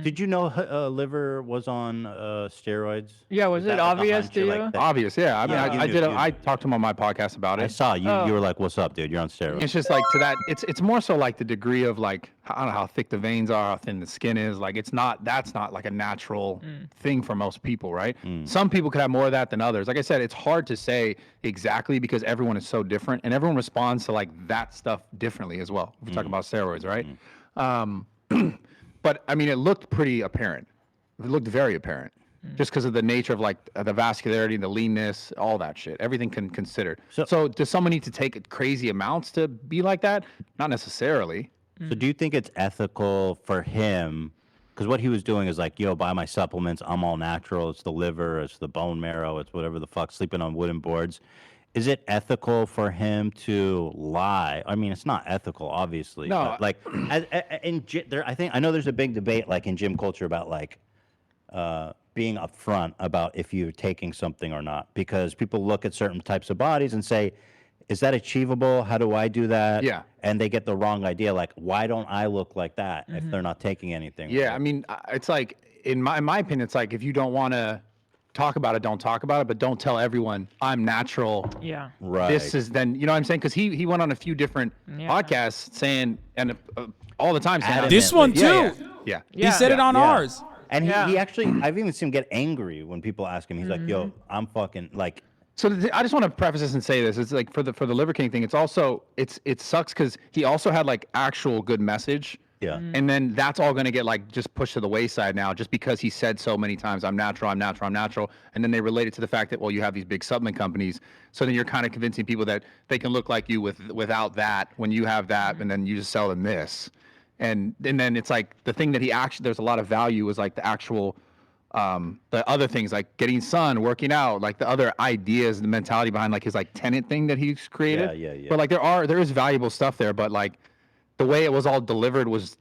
Did you know liver was on steroids? Yeah, was it that like a obvious hunch to or, you? like that? Obvious, yeah. I mean, Yeah, you I knew, did. you I knew. talked to him on my podcast about I it. saw you. You Oh. were like, "What's up, dude? You're on steroids." It's just like to that. It's more so like the degree of like I don't know how thick the veins are, how thin the skin is. Like it's not. That's not like a natural thing for most people, right? Some people could have more of that than others. Like I said, it's hard to say exactly because everyone is so different and everyone responds to like that stuff differently as well. If we're talking about steroids, right? But I mean, it looked pretty apparent. It looked very apparent. Just because of the nature of like the vascularity, the leanness, all that shit, everything considered. So does someone need to take crazy amounts to be like that? Not necessarily. So do you think it's ethical for him? Because what he was doing is like, yo, buy my supplements. I'm all natural. It's the liver. It's the bone marrow. It's whatever the fuck. Sleeping on wooden boards. Is it ethical for him to lie? I mean, it's not ethical, obviously. No. But like, I think I know there's a big debate like in gym culture about like being upfront about if you're taking something or not, because people look at certain types of bodies and say, is that achievable? How do I do that? Yeah. And they get the wrong idea. Like, why don't I look like that if they're not taking anything? Yeah, I mean, it's like in my opinion, it's like if you don't want to talk about it, don't talk about it, but don't tell everyone I'm natural. Yeah. Right. This is then you know what I'm saying? Because he went on a few different podcasts saying and all the time saying Adamantly. This one Yeah, too. yeah. He said it on ours. And Yeah. he actually, I've even seen him get angry when people ask him. He's like, yo, I'm fucking like, So I just want to preface this and say this. It's like for the Liver King thing. It's also it sucks because he also had like actual good message. yeah. And then that's all going to get like just pushed to the wayside now, just because he said so many times, I'm natural, I'm natural, I'm natural. And then they relate it to the fact that, well, you have these big supplement companies. So then you're kind of convincing people that they can look like you without that when you have that, and then you just sell them this. And then it's like the thing that he actually, there's a lot of value is like the actual, the other things like getting sun, working out, like the other ideas, the mentality behind like his like tenant thing that he's created. Yeah. But like there is valuable stuff there, but like the way it was all delivered was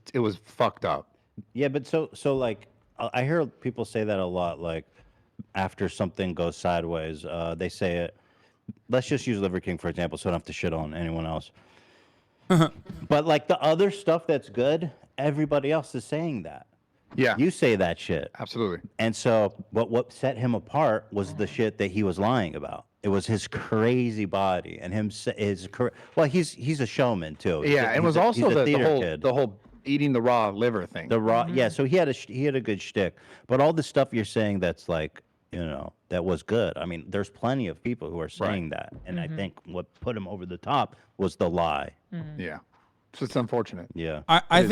fucked up. Yeah, but so like, I hear people say that a lot. Like, after something goes sideways, they say it. Let's just use Liver King for example, so I don't have to shit on anyone else. But like the other stuff that's good, everybody else is saying that. Yeah. You say that shit. Absolutely. And so what set him apart was the shit that he was lying about. It was his crazy body and well, he's a showman too. Yeah, it was He's also a theater kid. the whole eating the raw liver thing. The raw, yeah. So he had a good shtick, but all the stuff you're saying that's like, that was good. I mean, there's plenty of people who are saying that, and I think what put him over the top was the lie. Yeah. So it's unfortunate. Yeah. I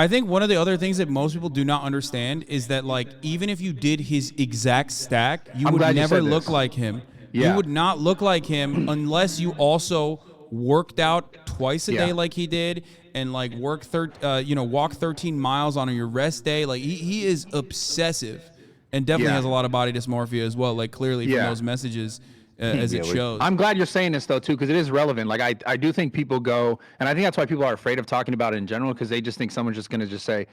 think one of the other things that most people do not understand is that like even if you did his exact stack, you would never look like him. Yeah. You would not look like him unless you also worked out twice a day like he did and like walk 13 miles on your rest day. Like he is obsessive and definitely has a lot of body dysmorphia as well. Like clearly from those messages. As it shows. I'm glad you're saying this though too, because it is relevant. Like I do think people go, and I think that's why people are afraid of talking about it in general, because they just think someone's just going to just say,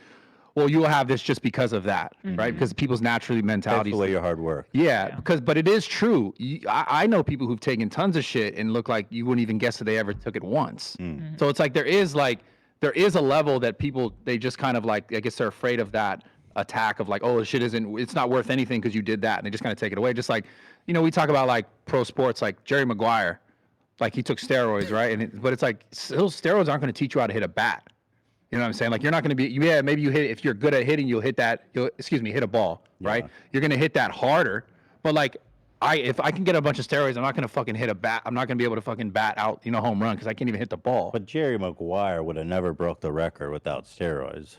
well, you will have this just because of that, right? Because people's naturally mentality. That's the way your hard work. Yeah, but it is true. I know people who've taken tons of shit and look like you wouldn't even guess that they ever took it once. So it's like there is a level that people, they just kind of like, I guess they're afraid of that attack of like, oh, this shit it's not worth anything because you did that, and they just kind of take it away. Just like, we talk about like pro sports, like Jerry Maguire, like he took steroids, right? But it's like those steroids aren't going to teach you how to hit a bat. You know what I'm saying? Like you're not going to be, maybe you hit, if you're good at hitting, hit a ball, right? You're going to hit that harder. But like if I can get a bunch of steroids, I'm not going to fucking hit a bat. I'm not going to be able to fucking bat out, home run because I can't even hit the ball. But Jerry Maguire would have never broke the record without steroids.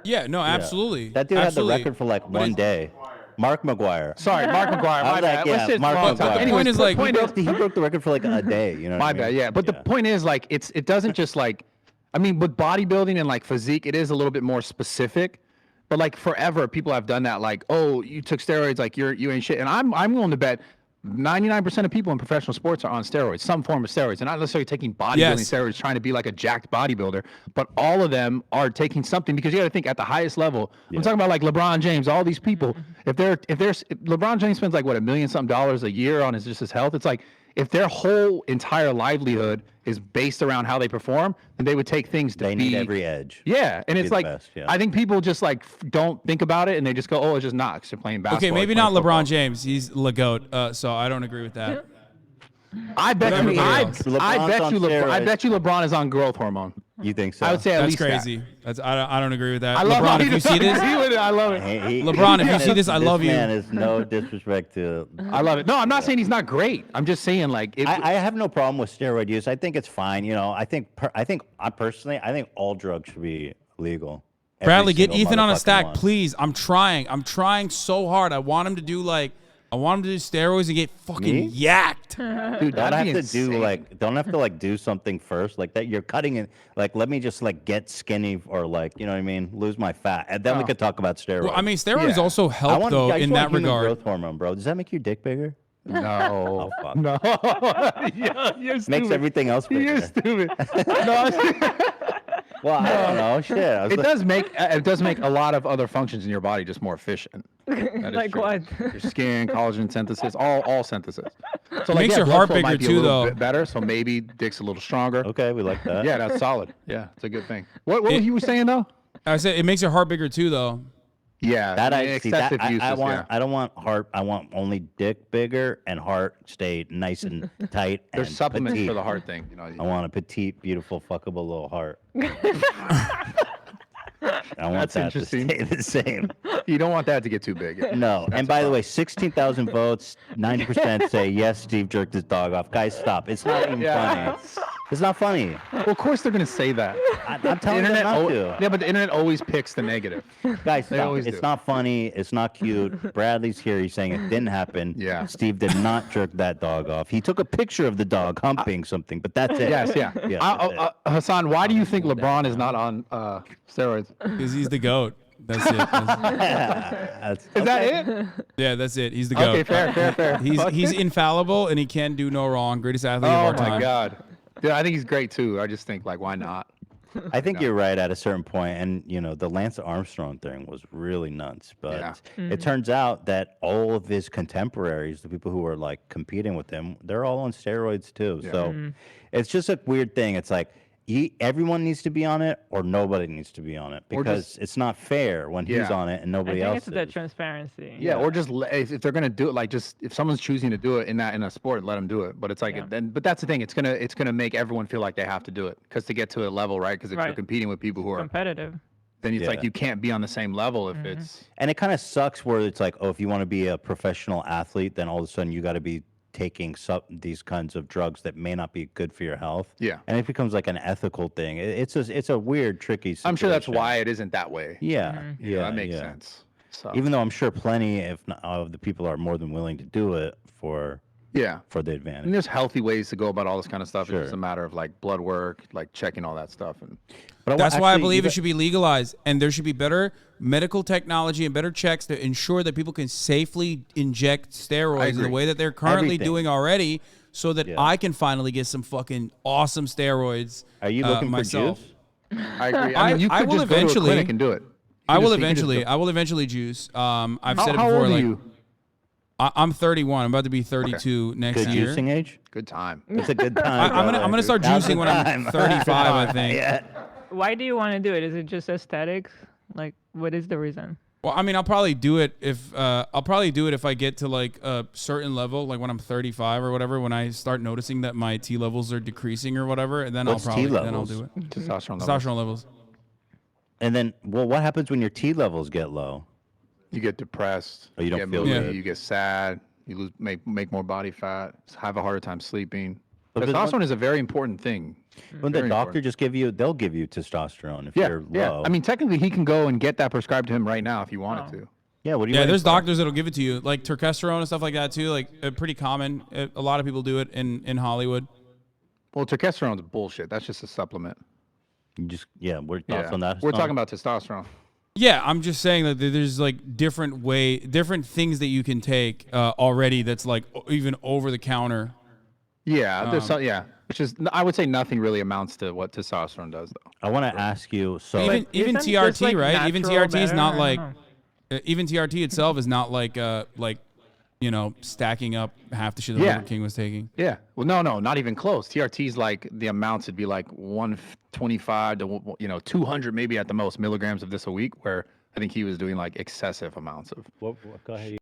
Yeah, no, absolutely. That dude had the record for like one day. Mark Maguire. Sorry, Mark Maguire. My bad. Yeah, Mark Maguire. The point is like he broke the record for like a day. You know. My bad. Yeah, but the point is like it doesn't just like, I mean, with bodybuilding and like physique, it is a little bit more specific. But like forever, people have done that. Like, oh, you took steroids, like you ain't shit. And I'm willing to bet 99% of people in professional sports are on steroids, some form of steroids. They're not necessarily taking bodybuilding steroids, trying to be like a jacked bodybuilder, but all of them are taking something, because you got to think at the highest level. I'm talking about like LeBron James, all these people. If LeBron James spends like $1 million something a year on his health, it's like if their whole entire livelihood is based around how they perform, then they would take things to They be need every edge. Yeah, and Be it's the like best, yeah. I think people just like don't think about it and they just go, oh, it's just not 'cause they're playing basketball. Okay, maybe or not playing LeBron football. James. He's the GOAT, so I don't agree with that. I bet Whatever you. he I is. bet LeBron's you. on I steroids. bet you LeBron is on growth hormone. You think so? I would say at That's least crazy. That's I don't agree with that. I love LeBron, how if he you see this, I love it. LeBron, if you see this, I love you. This man is no disrespect to. I love it. No, I'm not saying he's not great. I'm just saying like it, I have no problem with steroid use. I think it's fine. You know, I think personally, I think all drugs should be legal. Every Bradley, get single Ethan on a motherfucking stack, one. please. I'm trying so hard. I want him to do steroids and get fucking Me? yacked. dude, Don't that'd have be to insane. don't have to like do something first like that. You're cutting it. Like, let me just like get skinny or like, you know what I mean, lose my fat, and then we Oh. could talk about steroids. Well, I mean, steroids Yeah. also help though I just in want that human regard. growth hormone, bro. Does that make your dick bigger? No. Oh fuck. No. Yeah, you're stupid. Makes everything else bigger. You're stupid. No, Well, I don't know. Shit. I was it like- does make a lot of other functions in your body just more efficient. That is Like true. what? Your skin, collagen synthesis, all synthesis. So makes your blood heart flow bigger might be a too, little though. bit better, so maybe dick's a little stronger. Okay, we like that. Yeah, that's solid. Yeah, it's a good thing. What It- you were saying though? I said it makes your heart bigger too, though. Yeah, That I see. That excessive uses. I want. Yeah. I don't want heart. I want only dick bigger and heart stay nice and tight. There's and supplements petite. for the heart thing. You know, I want a petite, beautiful, fuckable little heart. I want That's that interesting. to stay the same. you don't want that to get too big. No. That's And a by the problem. way, 16,000 votes, 90% say yes, Steve jerked his dog off. Guys, stop. It's not even Yeah. funny. It's not funny. Well, of course they're gonna say that. I'm The telling them internet, not to. yeah, but the internet always picks the negative. Guys, They stop. always It's do. not funny. It's not cute. Bradley's here. He's saying it didn't happen. Yeah. Steve did not jerk that dog off. He took a picture of the dog humping something, but that's it. Yes, yeah. Yeah, that's Hassan, why do you think LeBron is not on steroids? Because he's the GOAT. That's it. That's- Is that it? Yeah, that's it. He's the GOAT. Okay, fair. He's infallible and he can do no wrong. Greatest athlete of Oh our my time. God. Dude, I think he's great too. I just think like, why not? I think you're right at a certain point, and you know the Lance Armstrong thing was really nuts. But Yeah. it turns out that all of his contemporaries, the people who were like competing with him, they're all on steroids too. Yeah. So it's just a weird thing. It's like everyone needs to be on it, or nobody needs to be on it, Or because just- it's not fair when he's Yeah. on it and I nobody think else it's the is. transparency. Yeah, or just if they're gonna do it, like just if someone's choosing to do it in a sport, let them do it. But it's like, Yeah. but that's the thing. It's gonna make everyone feel like they have to do it because to get to a level, right? Because if you're Right. competing with people who are, Competitive. then it's like Yeah. you can't be on the same level if it's. And it kind of sucks where it's like, oh, if you want to be a professional athlete, then all of a sudden you got to be taking these kinds of drugs that may not be good for your health. Yeah. And it becomes like an ethical thing. It's a weird, tricky situation. I'm sure that's why it isn't that way. Yeah. You know, Yeah. that makes yeah. sense. So Even though I'm sure plenty, if not, of the people are more than willing to do it for yeah. the And advantage. there's healthy ways to go about all this kind of stuff. It's just Sure. a matter of like blood work, like checking all that stuff. And But That's why I actually, believe you it should be legalized, and there should be better medical technology and better checks to ensure that people can safely inject steroids in the agree. way that they're currently Everything. doing already, so that Yeah. I can finally get some fucking awesome steroids. Are you looking myself. for juice? I agree. I- I mean, you I could will just go to a eventually- clinic and do it. I will You can just eventually. go- I will eventually juice. I've How, said it how before. old are Like you? I'm 31. I'm about to be 32 next Good year. juicing age? Good time. It's a good time. I'm brother. gonna start Now's juicing the when I'm time. 35. I think. Yeah. Why do you want to do it? Is it just aesthetics? Like, what is the reason? Well, I mean, I'll probably do it if I get to like a certain level, like when I'm 35 or whatever. When I start noticing that my T levels are decreasing or whatever, and then What's I'll T probably then I'll levels? do it. Testosterone levels. Testosterone levels. And then, well, what happens when your T levels get low? You get depressed. Oh, you don't get feel moody, good. You get sad. You make more body fat. Have a harder time sleeping. But there's Testosterone one- is a very important thing. When the Very doctor important. just they'll give you testosterone if Yeah, you're yeah. low. I mean, technically, he can go and get that prescribed to him right now if he wanted Oh. to. yeah. What do you? Yeah, waiting there's for? doctors that'll give it to you, like testosterone and stuff like that too. Like pretty common. A lot of people do it in Hollywood. Well, testosterone's bullshit. That's just a supplement. You just What are your thoughts Yeah. on that? We're Hassan? talking about testosterone. Yeah, I'm just saying that there's like different things that you can take already. That's like even over the counter. Yeah, there's some, yeah. Which is, I would say nothing really amounts to what testosterone does, though. I want to ask you. So Even Isn't just, TRT, like, right? Even natural TRT is better? not I like don't know. even TRT itself is not like stacking up half the shit that Yeah. Liver King was taking. Yeah. Well, no, not even close. TRT's like the amounts would be like 125 to 200 maybe at the most milligrams of this a week, where I think he was doing like excessive amounts of. Go ahead.